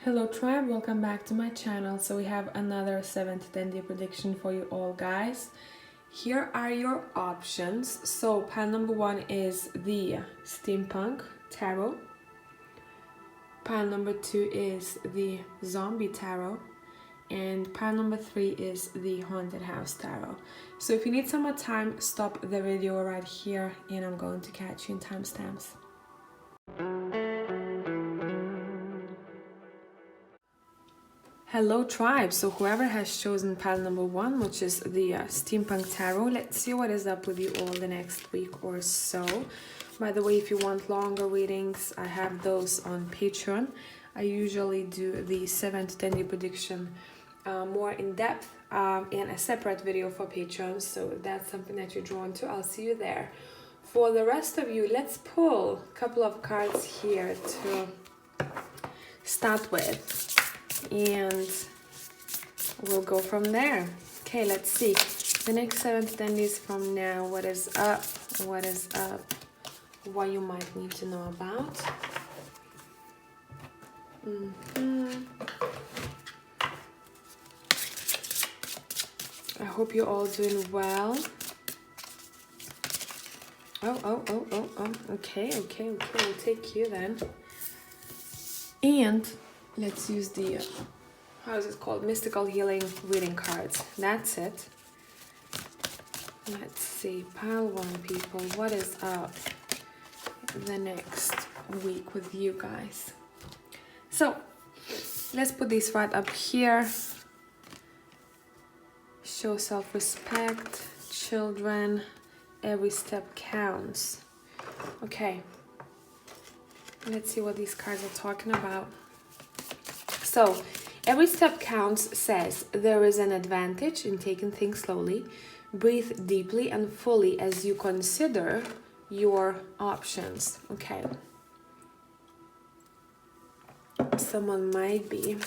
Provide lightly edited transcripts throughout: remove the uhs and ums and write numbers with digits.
Hello tribe, welcome back to my channel. So we have another 7 to 10 day prediction for you all, guys. Here are your options. So pile number 1 is the Steampunk Tarot. Pile number 2 is the Zombie Tarot. And pile number 3 is the Haunted House Tarot. So if you need some more time, stop the video right here and I'm going to catch you in timestamps. Hello tribe, so whoever has chosen pile number 1, which is the Steampunk Tarot, let's see what is up with you all the next week or so. By the way, if you want longer readings, I have those on Patreon. I usually do the 7 to 10 day prediction more in depth in a separate video for Patreon, so if that's something that you're drawn to, I'll see you there. For the rest of you, let's pull a couple of cards here to start with. And we'll go from there. Okay, let's see. The next 7 to 10 days from now, what is up? What is up? What you might need to know about. I hope you're all doing well. Oh. Okay. We'll take you then. And let's use the, how is it called? Mystical Healing reading cards. That's it. Let's see. Pile 1, people. What is up the next week with you guys? So, let's put these right up here. Show self-respect. Children. Every step counts. Okay. Let's see what these cards are talking about. So, every step counts says there is an advantage in taking things slowly. Breathe deeply and fully as you consider your options. Okay. Someone might be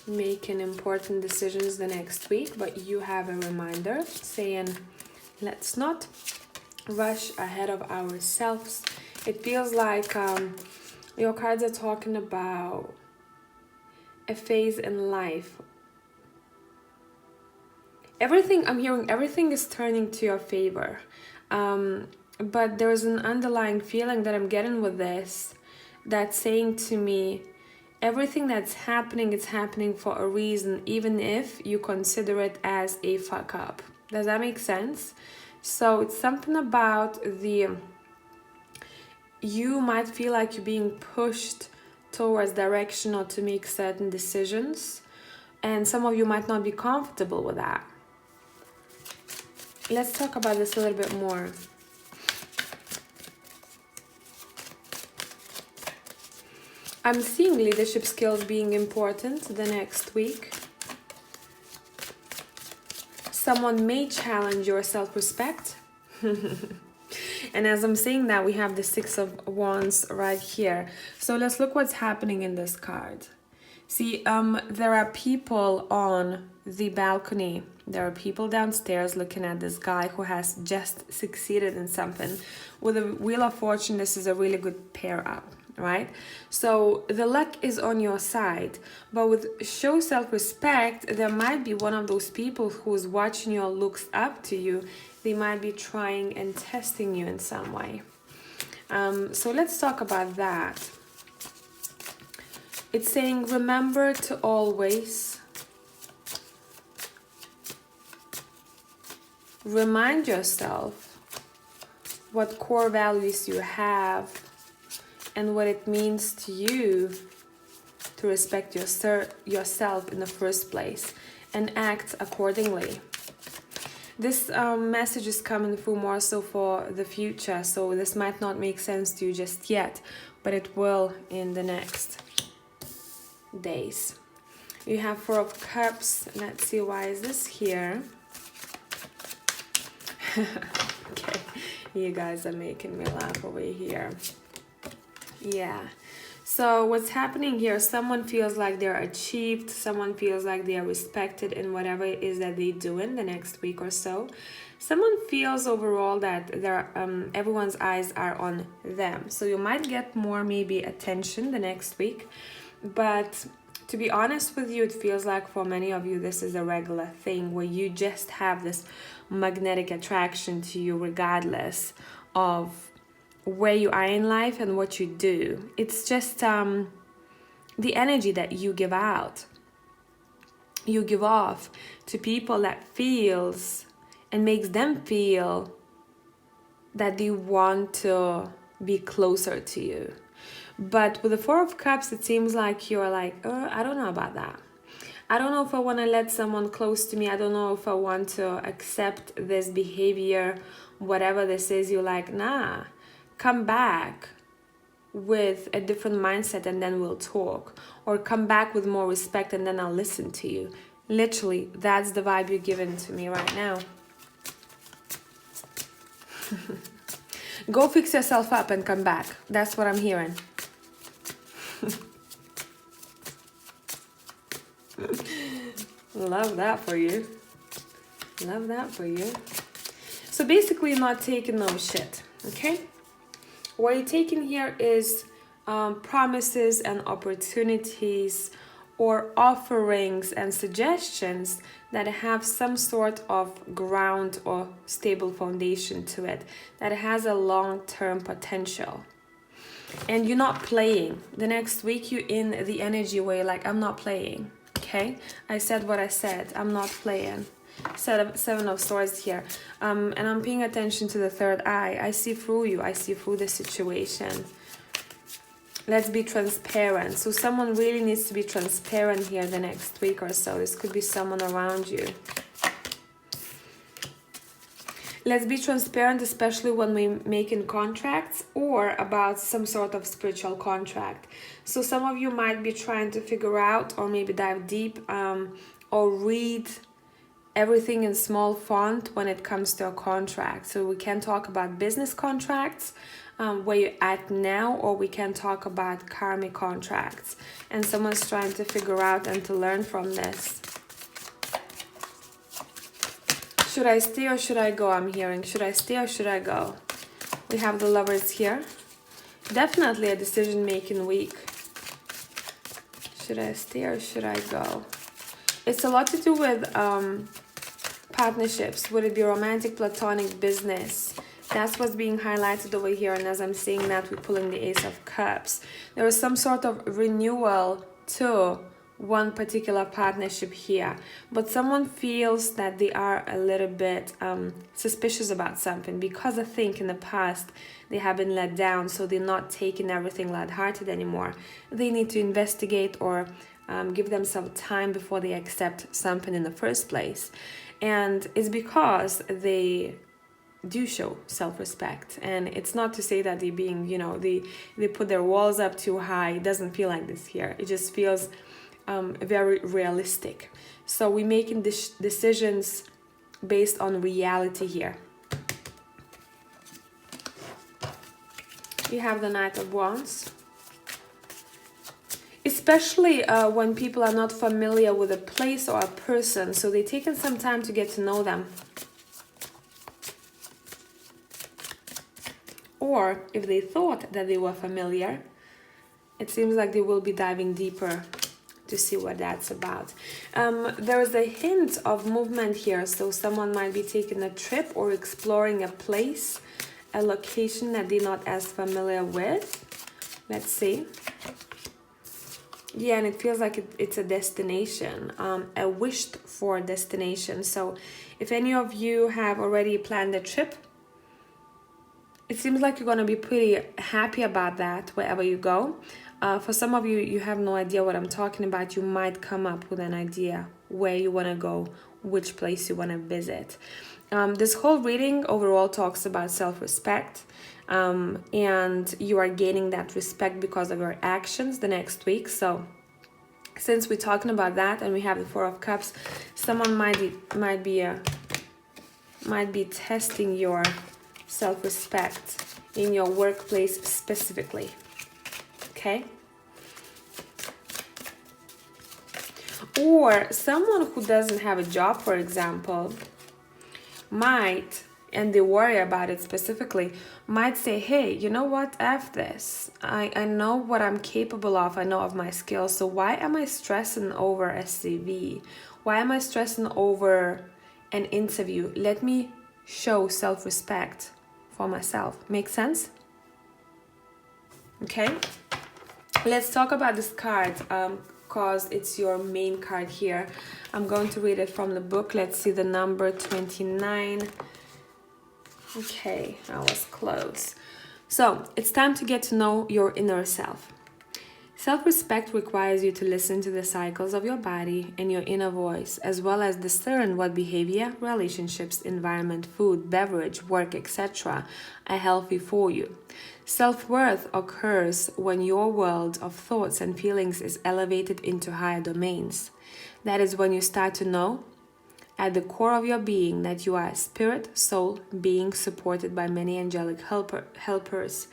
making important decisions the next week, but you have a reminder saying, let's not rush ahead of ourselves. It feels like your cards are talking about a phase in life. Everything I'm hearing, everything is turning to your favor, but there's an underlying feeling that I'm getting with this that's saying to me, everything that's happening, it's happening for a reason, even if you consider it as a fuck up. Does that make sense? So it's something about you might feel like you're being pushed towards direction or to make certain decisions, and some of you might not be comfortable with that. Let's talk about this a little bit more. I'm seeing leadership skills being important the next week. Someone may challenge your self-respect. And as I'm saying that, we have the 6 of Wands right here. So let's look what's happening in this card. See, there are people on the balcony. There are people downstairs looking at this guy who has just succeeded in something. With the Wheel of Fortune, this is a really good pair up, right? So the luck is on your side. But with show self-respect, there might be one of those people who's watching you or looks up to you. They might be trying and testing you in some way. So let's talk about that. It's saying, remember to always remind yourself what core values you have and what it means to you to respect yourself in the first place and act accordingly. This message is coming through more so for the future, so this might not make sense to you just yet, but it will in the next days. You have 4 of Cups. Let's see, why is this here? Okay, you guys are making me laugh over here. Yeah. So what's happening here, someone feels like they're achieved, someone feels like they are respected in whatever it is that they do in the next week or so. Someone feels overall that everyone's eyes are on them. So you might get more maybe attention the next week, but To be honest with you, it feels like for many of you this is a regular thing where you just have this magnetic attraction to you regardless of where you are in life and what you do. It's just the energy that you give out, you give off to people that feels and makes them feel that they want to be closer to you. But with the Four of Cups, it seems like you're like, I don't know about that. I don't know if I want to let someone close to me. I don't know if I want to accept this behavior, whatever this is. You're like, nah, come back with a different mindset and then we'll talk. Or come back with more respect and then I'll listen to you. Literally, that's the vibe you're giving to me right now. Go fix yourself up and come back. That's what I'm hearing. Love that for you. Love that for you. So basically, you're not taking no shit, okay? What you're taking here is promises and opportunities or offerings and suggestions that have some sort of ground or stable foundation to it, that has a long-term potential. And you're not playing. The next week you're in the energy where you're like, I'm not playing, okay? I said what I said, I'm not playing. Seven of Swords here. And I'm paying attention to the third eye. I see through you, I see through the situation. Let's be transparent. So someone really needs to be transparent here the next week or so. This could be someone around you. Let's be transparent, especially when we're making contracts or about some sort of spiritual contract. So some of you might be trying to figure out or maybe dive deep or read everything in small font when it comes to a contract. So we can talk about business contracts, where you're at now, or we can talk about karmic contracts. And someone's trying to figure out and to learn from this. Should I stay or should I go? I'm hearing, should I stay or should I go? We have the Lovers here. Definitely a decision-making week. Should I stay or should I go? It's a lot to do with partnerships. Would it be romantic, platonic, business? That's what's being highlighted over here. And as I'm saying that, we're pulling the Ace of Cups. There is some sort of renewal to one particular partnership here. But someone feels that they are a little bit suspicious about something. Because I think in the past they have been let down. So they're not taking everything lighthearted anymore. They need to investigate or give themselves time before they accept something in the first place. And it's because they do show self-respect, and it's not to say that they being, you know, they put their walls up too high. It doesn't feel like this here. It just feels very realistic. So we're making decisions based on reality here. You have the Knight of Wands. Especially when people are not familiar with a place or a person, so they've taken some time to get to know them. Or if they thought that they were familiar, it seems like they will be diving deeper to see what that's about. There is a hint of movement here, so someone might be taking a trip or exploring a place, a location that they're not as familiar with. Let's see. Yeah, and it feels like it's a destination, a wished for destination. So if any of you have already planned a trip, it seems like you're going to be pretty happy about that wherever you go. For some of you, you have no idea what I'm talking about. You might come up with an idea where you want to go, which place you want to visit. This whole reading overall talks about self-respect. And you are gaining that respect because of your actions the next week. So since we're talking about that and we have the Four of Cups, someone might be testing your self-respect in your workplace specifically. Okay? Or someone who doesn't have a job, for example, might and they worry about it specifically, might say, hey, you know what, F this. I know what I'm capable of. I know of my skills. So why am I stressing over a CV? Why am I stressing over an interview? Let me show self-respect for myself. Make sense? Okay. Let's talk about this card because it's your main card here. I'm going to read it from the book. Let's see the number 29. Okay, I was close. So it's time to get to know your inner self. Self-respect requires you to listen to the cycles of your body and your inner voice, as well as discern what behavior, relationships, environment, food, beverage, work, etc. are healthy for you. Self-worth occurs when your world of thoughts and feelings is elevated into higher domains. That is when you start to know at the core of your being that you are a spirit, soul, being supported by many angelic helpers.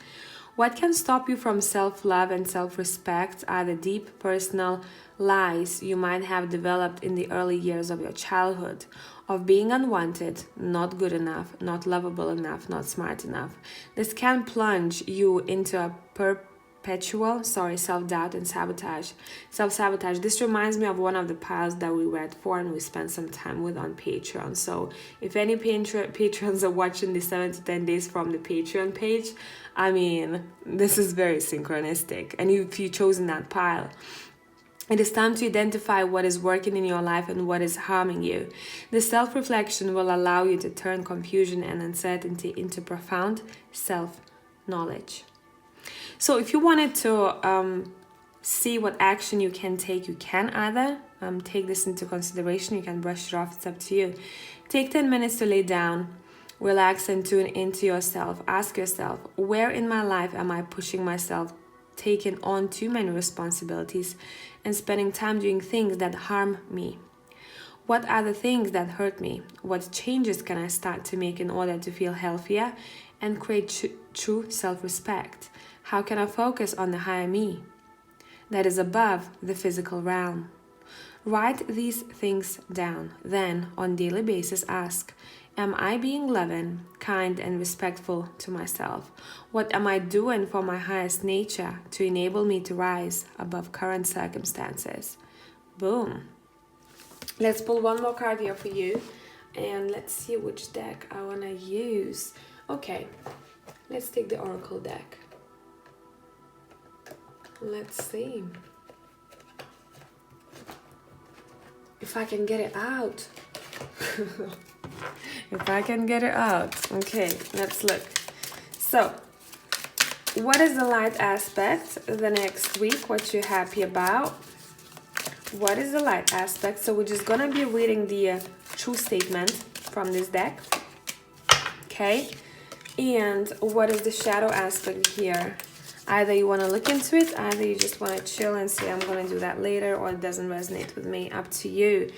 What can stop you from self-love and self-respect are the deep personal lies you might have developed in the early years of your childhood, of being unwanted, not good enough, not lovable enough, not smart enough. This can plunge you into a perpetual self-doubt and self-sabotage. This reminds me of one of the piles that we read for and we spent some time with on Patreon. So if any patrons are watching the 7 to 10 days from the Patreon page, I mean, this is very synchronistic. And if you've chosen that pile, it is time to identify what is working in your life and what is harming you. The self-reflection will allow you to turn confusion and uncertainty into profound self-knowledge. So if you wanted to see what action you can take, you can either take this into consideration. You can brush it off. It's up to you. Take 10 minutes to lay down, relax, and tune into yourself. Ask yourself, where in my life am I pushing myself, taking on too many responsibilities, and spending time doing things that harm me? What are the things that hurt me? What changes can I start to make in order to feel healthier and create true self-respect? How can I focus on the higher me that is above the physical realm? Write these things down. Then, on a daily basis, ask, am I being loving, kind, and respectful to myself? What am I doing for my highest nature to enable me to rise above current circumstances? Boom. Let's pull one more card here for you. And let's see which deck I want to use. Okay, let's take the Oracle deck. Let's see if I can get it out. If I can get it out. Okay, let's look. So, what is the light aspect the next week? What you're happy about? What is the light aspect? So we're just gonna be reading the true statement from this deck. Okay, and what is the shadow aspect here? Either you want to look into it, either you just want to chill and say, I'm going to do that later, or it doesn't resonate with me. Up to you.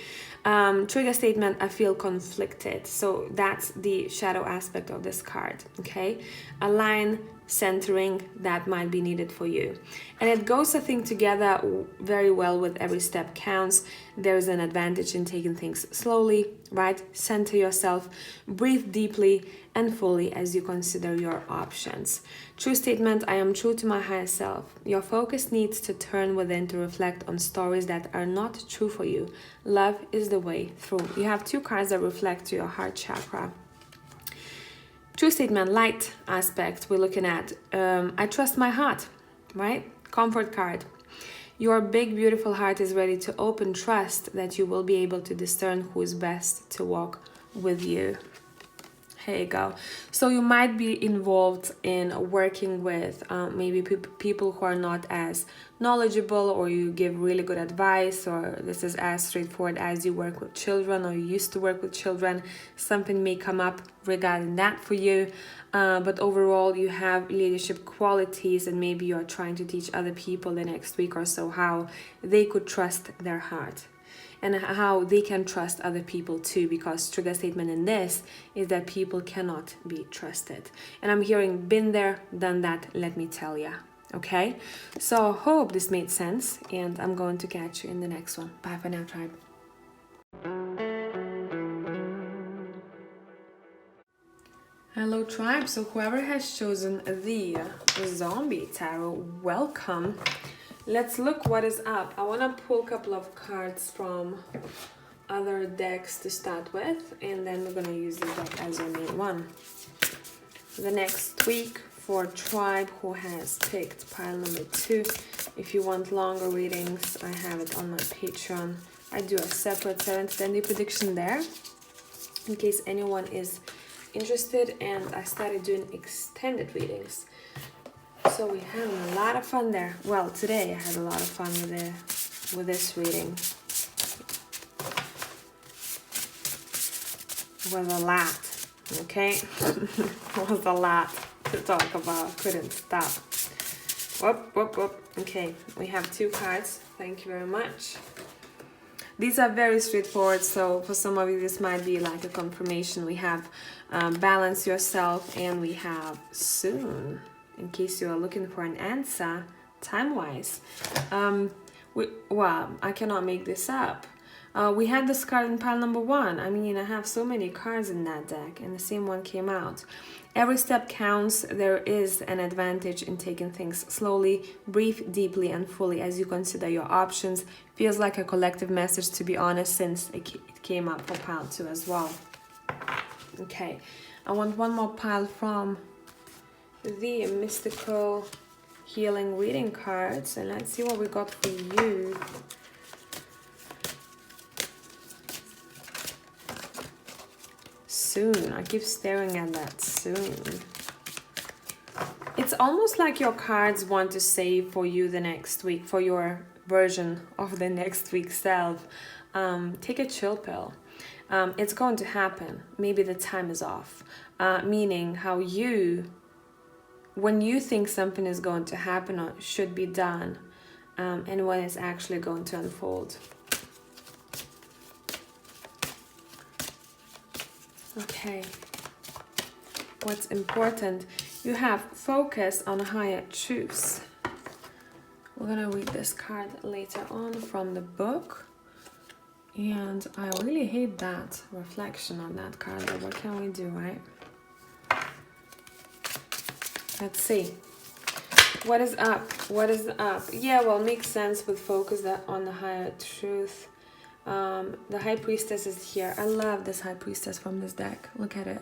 Trigger statement, I feel conflicted. So that's the shadow aspect of this card. Okay, a line centering that might be needed for you, and it goes, I think, together very well with every step counts. There's an advantage in taking things slowly, right? Center yourself, breathe deeply and fully as you consider your options. True statement, I am true to my higher self. Your focus needs to turn within to reflect on stories that are not true for you. Love is the way through. You have two cards that reflect to your heart chakra. True statement, light aspect we're looking at. I trust my heart, right? Comfort card. Your big, beautiful heart is ready to open. Trust that you will be able to discern who is best to walk with you. Here you go. So you might be involved in working with maybe people who are not as knowledgeable, or you give really good advice, or this is as straightforward as you work with children, or you used to work with children. Something may come up regarding that for you. But overall, you have leadership qualities, and maybe you're trying to teach other people the next week or so how they could trust their heart, and how they can trust other people too, because trigger statement in this is that people cannot be trusted. And I'm hearing been there, done that, let me tell ya. Okay, so hope this made sense, and I'm going to catch you in the next one. Bye for now, tribe. Hello tribe, so whoever has chosen the zombie tarot, welcome. Let's look what is up. I want to pull a couple of cards from other decks to start with, and then we're going to use this deck as your main one. The next week for tribe who has picked pile number 2. If you want longer readings, I have it on my Patreon. I do a separate 7 to 10 day prediction there in case anyone is interested, and I started doing extended readings, so we had a lot of fun there. Well, today I had a lot of fun with this reading. Was a lot, okay? Was a lot to talk about. Couldn't stop. Whoop. Okay, we have 2 cards. Thank you very much. These are very straightforward, so for some of you this might be like a confirmation. We have balance yourself, and we have soon, in case you are looking for an answer time-wise. Well, I cannot make this up. We had this card in pile number 1. I mean, I have so many cards in that deck, and the same one came out. Every step counts. There is an advantage in taking things slowly. Breathe deeply and fully as you consider your options. Feels like a collective message, to be honest, since it came up for pile 2 as well. Okay, I want one more pile from the mystical healing reading cards, and let's see what we got for you. Soon. I keep staring at that soon. It's almost like your cards want to say for you the next week, for your version of the next week's self. Take a chill pill. It's going to happen. Maybe the time is off. Meaning how when you think something is going to happen or should be done, and when it's actually going to unfold. Okay, what's important? You have focus on higher truths. We're gonna read this card later on from the book, and I really hate that reflection on that card, but what can we do, right? Let's see. What is up? What is up? Yeah, well, makes sense with focus on the higher truth. The High Priestess is here. I love this High Priestess from this deck. Look at it.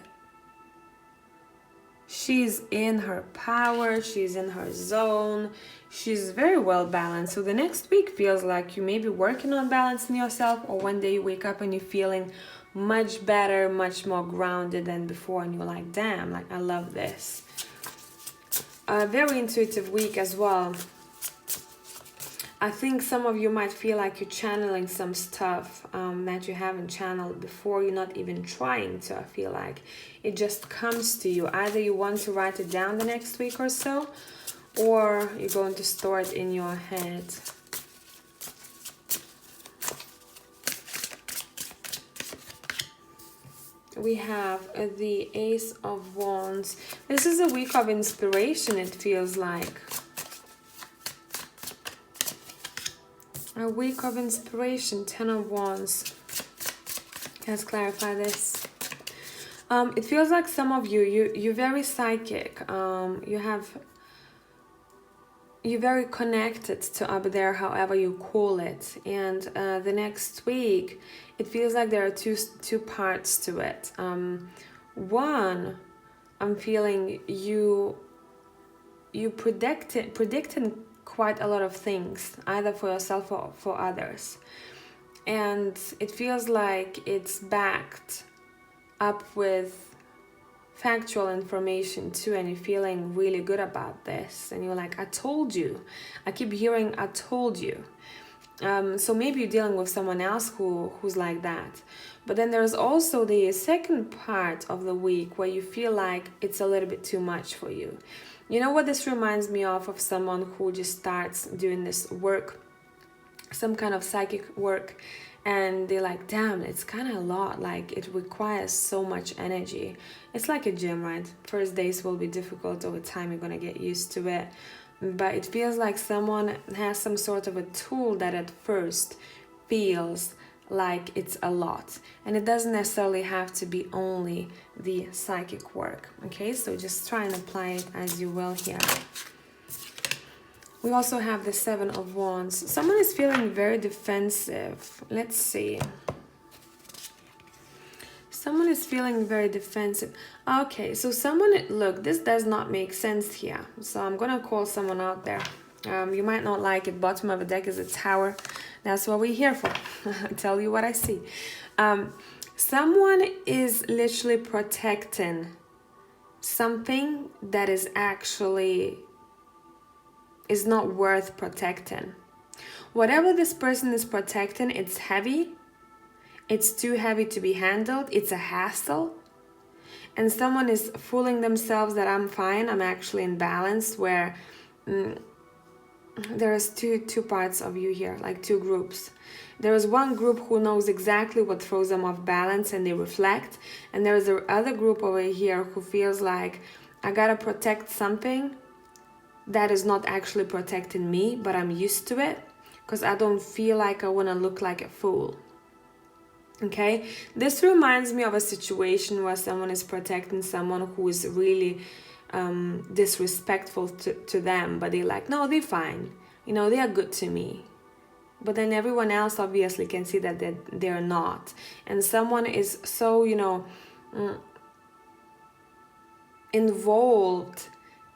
She's in her power. She's in her zone. She's very well balanced. So the next week feels like you may be working on balancing yourself, or one day you wake up and you're feeling much better, much more grounded than before, and you're like, damn, like I love this. A very intuitive week as well. I think some of you might feel like you're channeling some stuff that you haven't channeled before. You're not even trying to, I feel like. It just comes to you. Either you want to write it down the next week or so, or you're going to store it in your head. We have the Ace of Wands. This is a week of inspiration, it feels like. A week of inspiration. 10 of Wands. Let's clarify this. It feels like some of you're very psychic. You're very connected to up there, however you call it. And the next week, it feels like there are two parts to it. One, I'm feeling you predicting quite a lot of things, either for yourself or for others, and it feels like it's backed up with factual information too, and you're feeling really good about this, and you're like, I told you. I keep hearing I told you. So maybe you're dealing with someone else who's like that. But then there's also the second part of the week where you feel like it's a little bit too much for you. You know what this reminds me of someone who just starts doing this work, some kind of psychic work, and they're like, damn, it's kind of a lot, like it requires so much energy. It's like a gym, right? First days will be difficult. Over time you're gonna get used to it, but it feels like someone has some sort of a tool that at first feels like it's a lot. And it doesn't necessarily have to be only the psychic work, okay? So just try and apply it as you will here. We also have the Seven of Wands. Someone is feeling very defensive. Let's see. Someone is feeling very defensive. Okay, so someone, look, this does not make sense here. So I'm going to call someone out there. You might not like it. Bottom of the deck is a Tower. That's what we're here for. I tell you what I see. Someone is literally protecting something that is actually is not worth protecting. Whatever this person is protecting, it's heavy. It's too heavy to be handled. It's a hassle. And someone is fooling themselves that I'm fine, I'm actually in balance, where there's two parts of you here, like two groups. There is one group who knows exactly what throws them off balance and they reflect. And there is the other group over here who feels like I gotta protect something that is not actually protecting me, but I'm used to it because I don't feel like I want to look like a fool. Okay, this reminds me of a situation where someone is protecting someone who is really disrespectful to them, but they're like, no, they're fine, you know, they are good to me. But then everyone else obviously can see that they're not. And someone is so, you know, involved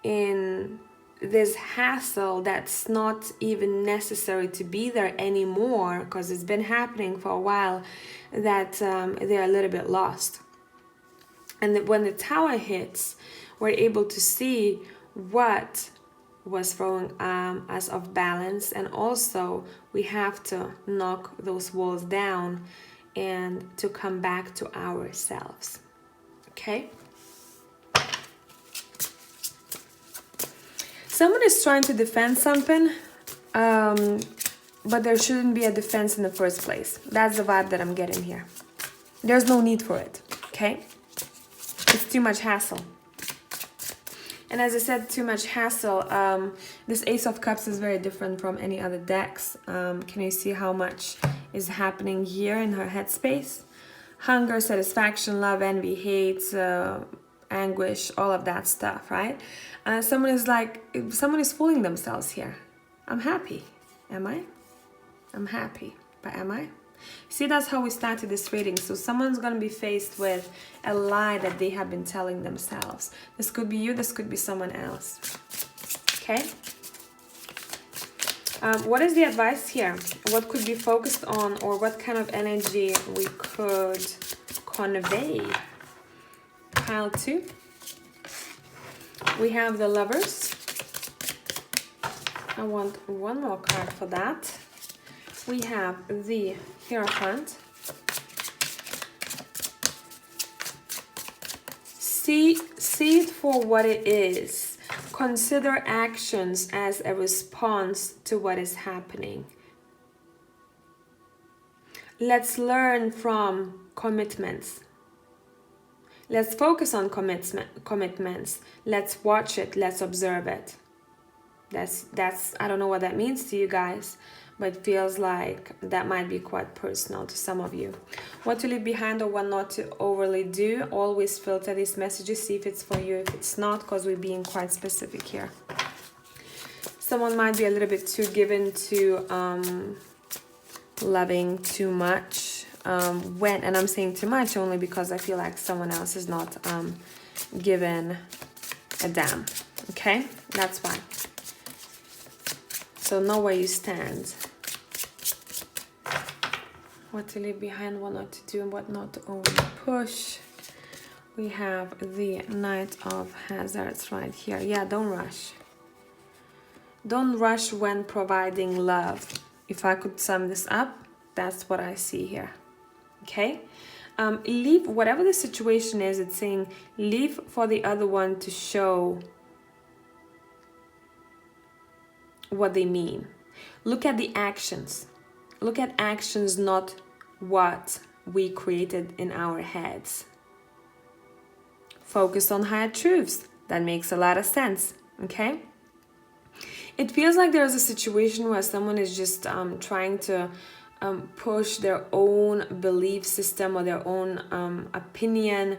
in this hassle that's not even necessary to be there anymore, because it's been happening for a while, that they're a little bit lost. And when the Tower hits, we're able to see what was throwing us off balance, and also we have to knock those walls down and to come back to ourselves. Okay? Someone is trying to defend something, but there shouldn't be a defense in the first place. That's the vibe that I'm getting here. There's no need for it, okay? It's too much hassle. And as I said, too much hassle. This Ace of Cups is very different from any other decks. Can you see how much is happening here in her headspace? Hunger, satisfaction, love, envy, hate, anguish, all of that stuff, right? Someone is fooling themselves here. I'm happy. Am I? I'm happy. But am I? See, that's how we started this reading. So someone's going to be faced with a lie that they have been telling themselves. This could be you. This could be someone else. Okay? What is the advice here? What could be focused on, or what kind of energy we could convey? Pile 2. We have the Lovers. I want one more card for that. We have the Hierophant. See it for what it is. Consider actions as a response to what is happening. Let's learn from commitments. Let's focus on commitments. Let's watch it. Let's observe it. That's I don't know what that means to you guys, but it feels like that might be quite personal to some of you. What to leave behind or what not to overly do. Always filter these messages, see if it's for you, if it's not, because we're being quite specific here. Someone might be a little bit too given to loving too much. And I'm saying too much only because I feel like someone else is not given a damn. Okay? That's why. So know where you stand. What to leave behind, what not to do, and what not to overly push. We have the Knight of Hazards right here. Yeah, don't rush. Don't rush when providing love. If I could sum this up, that's what I see here. Okay? Leave, whatever the situation is, it's saying leave for the other one to show what they mean. Look at the actions. Look at actions, not what we created in our heads. Focus on higher truths. That makes a lot of sense. Okay? It feels like there's a situation where someone is just trying to push their own belief system or their own opinion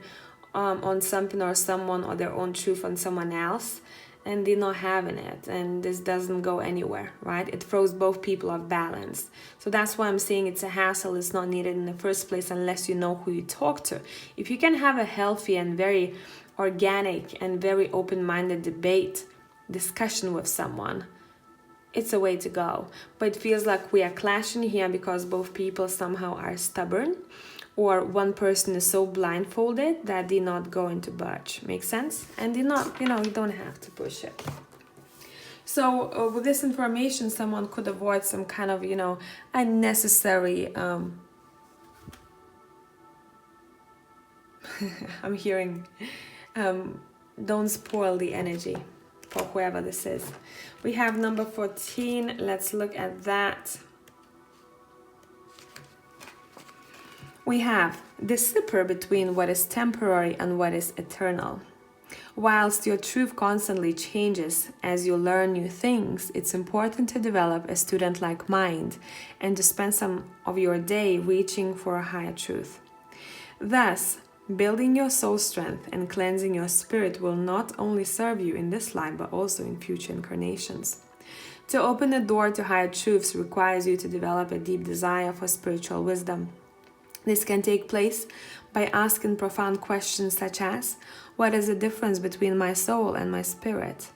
on something or someone, or their own truth on someone else, and they're not having it, and this doesn't go anywhere, right? It throws both people off balance. So that's why I'm saying it's a hassle. It's not needed in the first place unless you know who you talk to. If you can have a healthy and very organic and very open-minded discussion with someone, it's a way to go. But it feels like we are clashing here because both people somehow are stubborn, or one person is so blindfolded that they're not going to budge. Makes sense? And they're not, you don't have to push it. So with this information, someone could avoid some kind of, unnecessary, I'm hearing, don't spoil the energy for whoever this is. We have number 14. Let's look at that. We have the zipper between what is temporary and what is eternal. Whilst your truth constantly changes as you learn new things, it's important to develop a student-like mind and to spend some of your day reaching for a higher truth. Thus, building your soul strength and cleansing your spirit will not only serve you in this life but also in future incarnations. To open the door to higher truths requires you to develop a deep desire for spiritual wisdom. This can take place by asking profound questions such as, what is the difference between my soul and my spirit?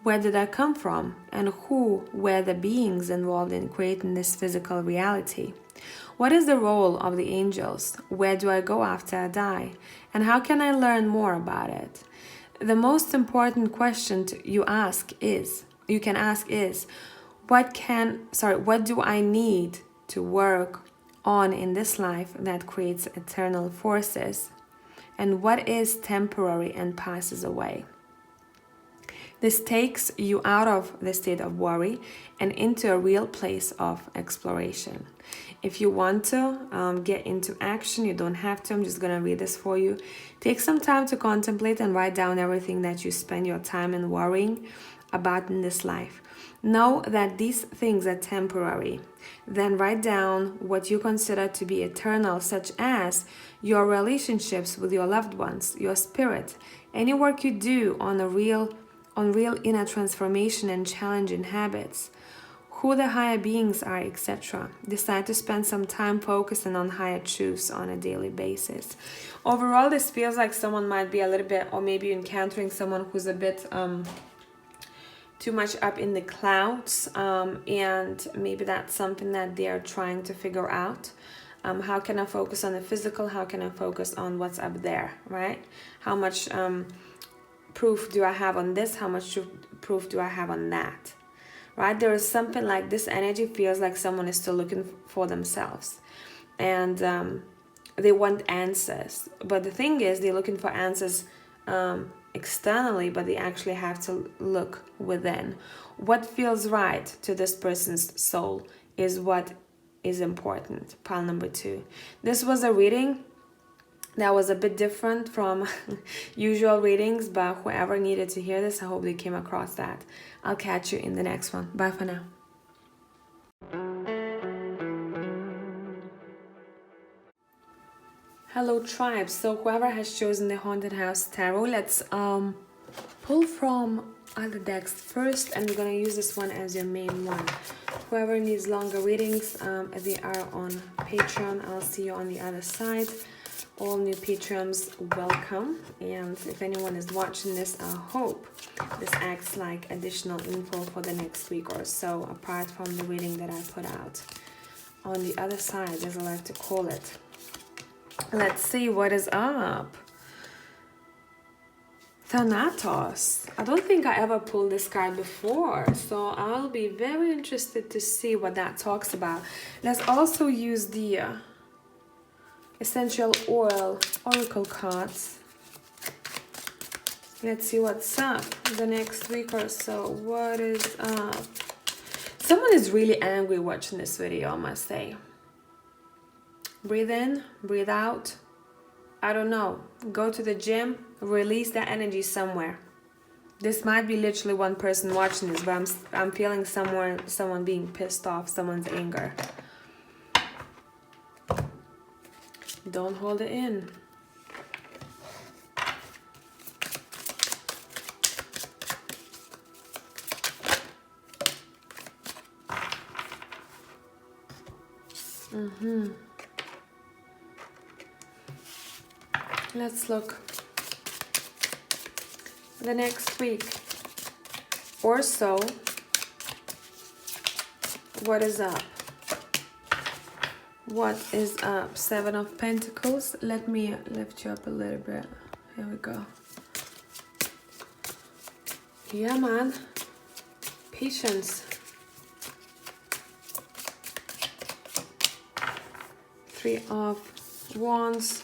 Where did I come from? And who were the beings involved in creating this physical reality? What is the role of the angels? Where do I go after I die? And how can I learn more about it? The most important question you can ask is, what do I need to work on in this life that creates eternal forces, and what is temporary and passes away? This takes you out of the state of worry and into a real place of exploration. If you want to get into action, you don't have to. I'm just going to read this for you. Take some time to contemplate and write down everything that you spend your time in worrying about in this life. Know that these things are temporary. Then write down what you consider to be eternal, such as your relationships with your loved ones, your spirit, any work you do on real inner transformation and challenging habits, who the higher beings are, etc. Decide to spend some time focusing on higher truths on a daily basis. Overall, this feels like someone might be a little bit, or maybe encountering someone who's a bit too much up in the clouds, and maybe that's something that they're trying to figure out. How can I focus on the physical? How can I focus on what's up there, right? How much proof do I have on this? How much proof do I have on that, right? There is something like this energy feels like someone is still looking for themselves, and they want answers. But the thing is, they're looking for answers externally, but they actually have to look within. What feels right to this person's soul is what is important. Pile number 2. This was a reading that was a bit different from usual readings, but whoever needed to hear this, I hope they came across that. I'll catch you in the next one. Bye for now. Hello tribe. So whoever has chosen the Haunted House Tarot, let's pull from other decks first, and we're gonna use this one as your main one. Whoever needs longer readings, they are on Patreon. I'll see you on the other side. All new Patreons, welcome. And if anyone is watching this, I hope this acts like additional info for the next week or so, apart from the reading that I put out. On the other side, as I like to call it. Let's see what is up. Thanatos. I don't think I ever pulled this card before, so I'll be very interested to see what that talks about. Let's also use the essential oil oracle cards. Let's see what's up the next week or so. What is up? Someone is really angry watching this video, I must say. Breathe in, breathe out. I don't know. Go to the gym, release that energy somewhere. This might be literally one person watching this, but I'm feeling someone being pissed off, someone's anger. Don't hold it in. Let's look. The next week or so, what is up? What is up? 7 of Pentacles. Let me lift you up a little bit. Here we go. Yeah, man. Patience. 3 of Wands.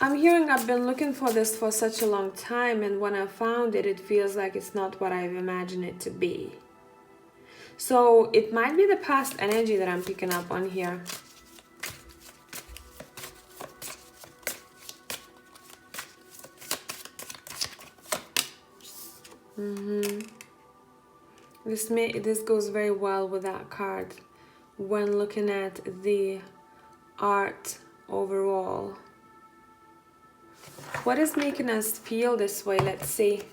I'm hearing I've been looking for this for such a long time, and when I found it, it feels like it's not what I've imagined it to be. So it might be the past energy that I'm picking up on here. This goes very well with that card when looking at the art overall. What is making us feel this way? Let's see.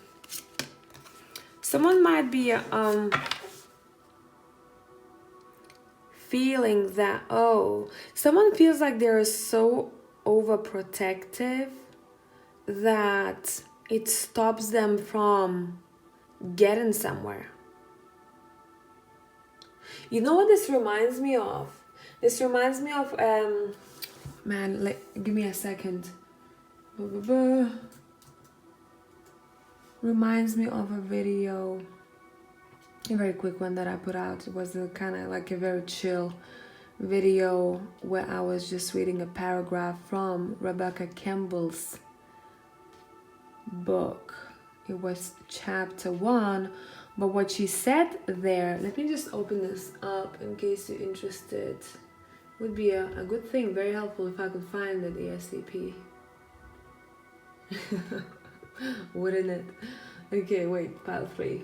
Someone might be feeling that, someone feels like they're so overprotective that it stops them from getting somewhere. You know what this reminds me of? This reminds me of, give me a second. Reminds me of a video, a very quick one that I put out. It was kind of like a very chill video where I was just reading a paragraph from Rebecca Campbell's book. It was chapter 1, but what she said there, let me just open this up in case you're interested. Would be a good thing, very helpful if I could find it ASAP. Wouldn't it? Okay, wait, pile 3.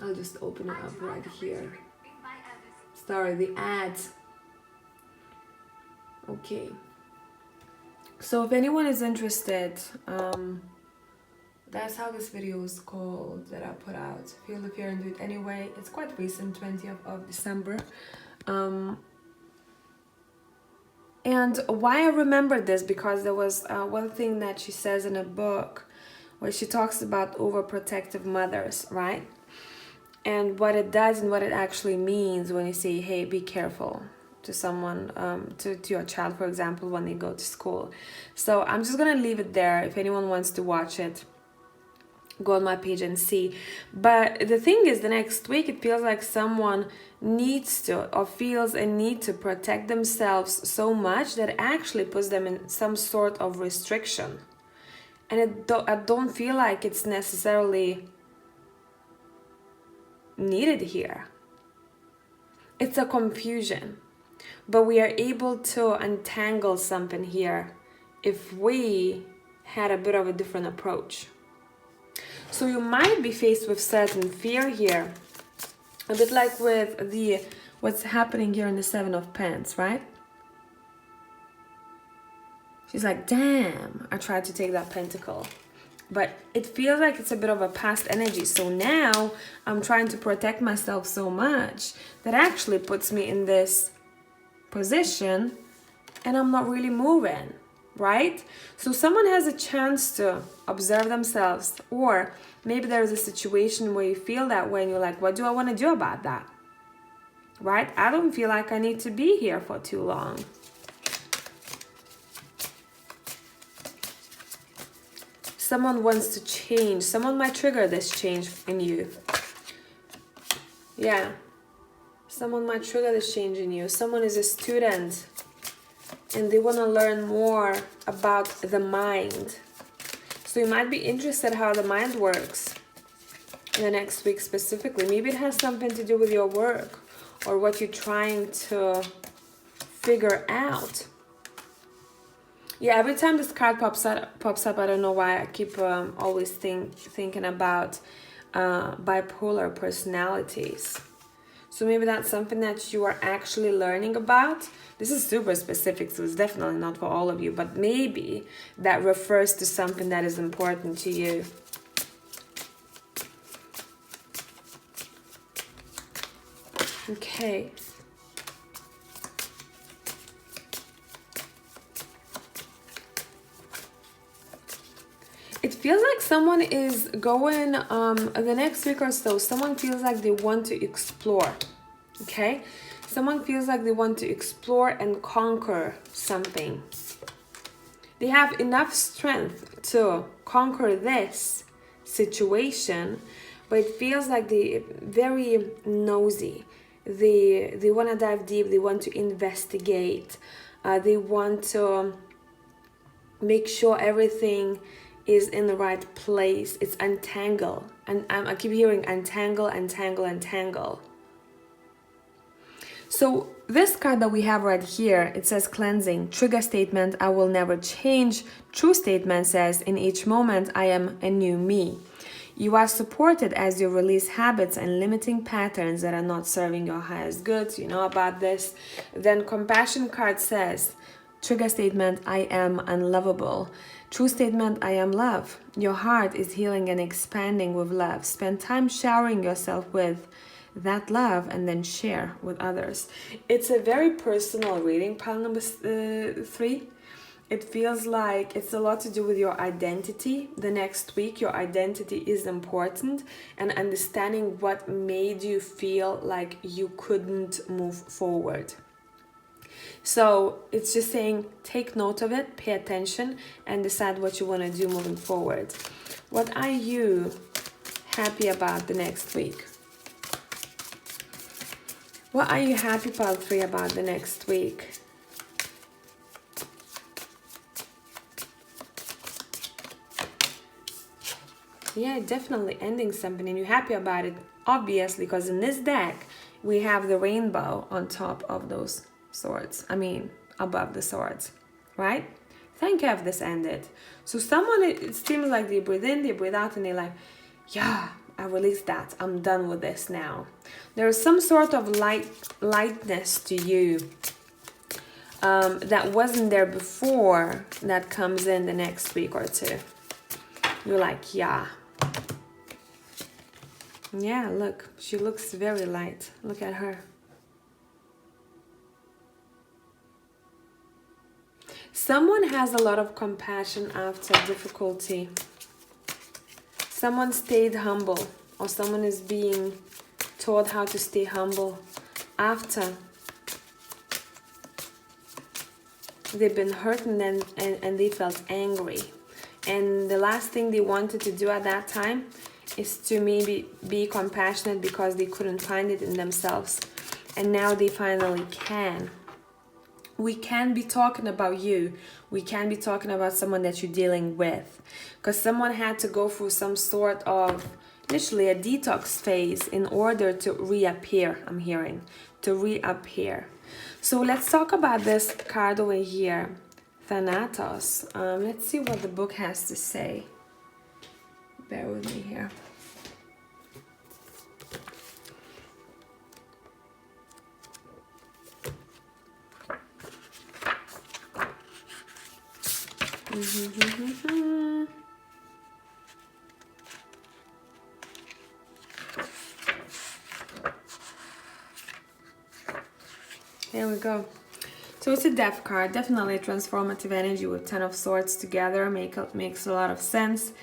I'll just open it up right here. Sorry, the ads. Okay. So if anyone is interested, that's how this video is called that I put out. Feel the fear and do it anyway. It's quite recent, 20th of December. And why I remember this, because there was one thing that she says in a book where she talks about overprotective mothers, right? And what it does and what it actually means when you say, hey, be careful to someone, to your child, for example, when they go to school. So I'm just going to leave it there. If anyone wants to watch it, go on my page and see. But the thing is, the next week, it feels like someone needs to, or feels a need to protect themselves so much that it actually puts them in some sort of restriction. And I don't feel like it's necessarily needed here. It's a confusion, but we are able to untangle something here if we had a bit of a different approach. So you might be faced with certain fear here, a bit like with the what's happening here in the 7 of Pentacles, right? She's like, damn, I tried to take that pentacle. But it feels like it's a bit of a past energy. So now I'm trying to protect myself so much that actually puts me in this position and I'm not really moving, right? So someone has a chance to observe themselves, or maybe there's a situation where you feel that way and you're like, what do I want to do about that? Right? I don't feel like I need to be here for too long. Someone wants to change. Someone might trigger this change in you. Yeah. Someone might trigger this change in you. Someone is a student and they want to learn more about the mind. So you might be interested how the mind works in the next week specifically. Maybe it has something to do with your work or what you're trying to figure out. Yeah, every time this card pops up, I don't know why I keep always thinking about bipolar personalities. So maybe that's something that you are actually learning about. This is super specific, so it's definitely not for all of you, but maybe that refers to something that is important to you. Okay. It feels like someone is going, the next week or so, someone feels like they want to explore, okay? Someone feels like they want to explore and conquer something. They have enough strength to conquer this situation, but it feels like they're very nosy. They want to dive deep, they want to investigate, they want to make sure everything is in the right place. It's untangle, and I keep hearing untangle, untangle, untangle. So this card that we have right here, it says cleansing. Trigger statement, I will never change. True statement says, in each moment I am a new me. You are supported as you release habits and limiting patterns that are not serving your highest good. You know about this. Then compassion card says, trigger statement, I am unlovable. True statement, I am love. Your heart is healing and expanding with love. Spend time showering yourself with that love and then share with others. It's a very personal reading, pile number 3. It feels like it's a lot to do with your identity. The next week, your identity is important, and understanding what made you feel like you couldn't move forward. So it's just saying, take note of it, pay attention, and decide what you want to do moving forward. What are you happy about the next week? What are you happy, pile 3, about the next week? Yeah, definitely ending something, and you're happy about it, obviously, because in this deck, we have the rainbow on top of those swords. I mean, above the swords, right? Thank you if this ended. So someone, it seems like they breathe in, they breathe out, and they're like, yeah, I released that. I'm done with this now. There is some sort of lightness to you that wasn't there before that comes in the next week or two. You're like, yeah. Yeah, look, she looks very light. Look at her. Someone has a lot of compassion after difficulty. Someone stayed humble, or someone is being taught how to stay humble after they've been hurt and they felt angry. And the last thing they wanted to do at that time is to maybe be compassionate because they couldn't find it in themselves. And now they finally can. We can be talking about you. We can be talking about someone that you're dealing with. Because someone had to go through some sort of, literally a detox phase in order to reappear, I'm hearing. To reappear. So let's talk about this card over here. Thanatos. Let's see what the book has to say. Bear with me here. Here we go. So it's a death card, definitely a transformative energy with 10 of swords together, makes a lot of sense.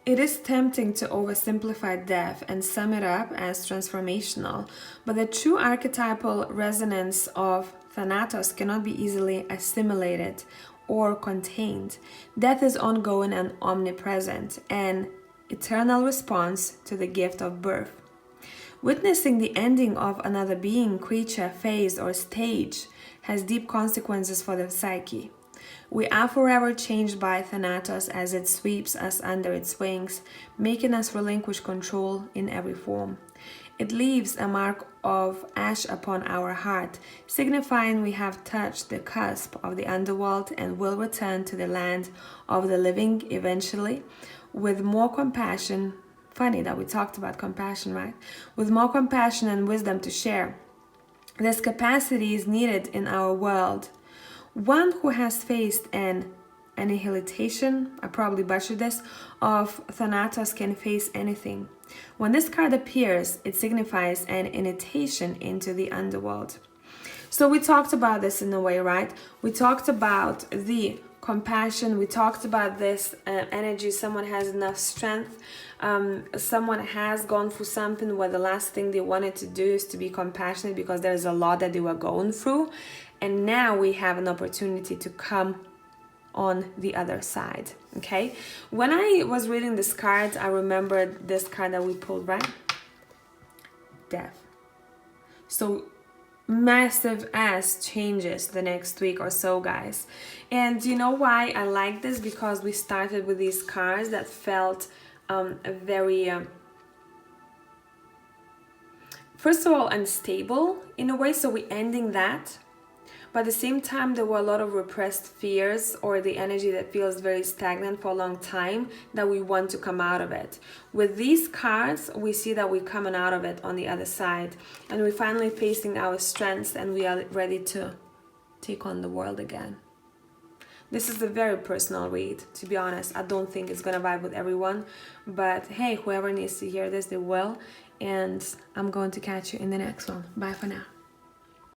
It is tempting to oversimplify death and sum it up as transformational, but the true archetypal resonance of Thanatos cannot be easily assimilated or contained. Death is ongoing and omnipresent, an eternal response to the gift of birth. Witnessing the ending of another being, creature, phase, or stage has deep consequences for the psyche. We are forever changed by Thanatos as it sweeps us under its wings, making us relinquish control in every form. It leaves a mark of ash upon our heart, signifying we have touched the cusp of the underworld and will return to the land of the living eventually, with more compassion, Funny that we talked about compassion, right? With more compassion and wisdom to share. This capacity is needed in our world. One who has faced an annihilation, I probably butchered this, of Thanatos can face anything. When this card appears, it signifies an initiation into the underworld. So we talked about this in a way, right? We talked about the compassion. We talked about this energy. Someone has enough strength. Someone has gone through something where the last thing they wanted to do is to be compassionate because there's a lot that they were going through. And now we have an opportunity to come on the other side. Okay, when I was reading this card, I remembered this card that we pulled, right? Death. So massive ass changes the next week or so, guys. And you know why I like this? Because we started with these cards that felt very first of all unstable in a way, so we're ending that. But at the same time, there were a lot of repressed fears or the energy that feels very stagnant for a long time that we want to come out of it. With these cards, we see that we're coming out of it on the other side. And we're finally facing our strengths and we are ready to take on the world again. This is a very personal read, to be honest. I don't think it's going to vibe with everyone. But hey, whoever needs to hear this, they will. And I'm going to catch you in the next one. Bye for now.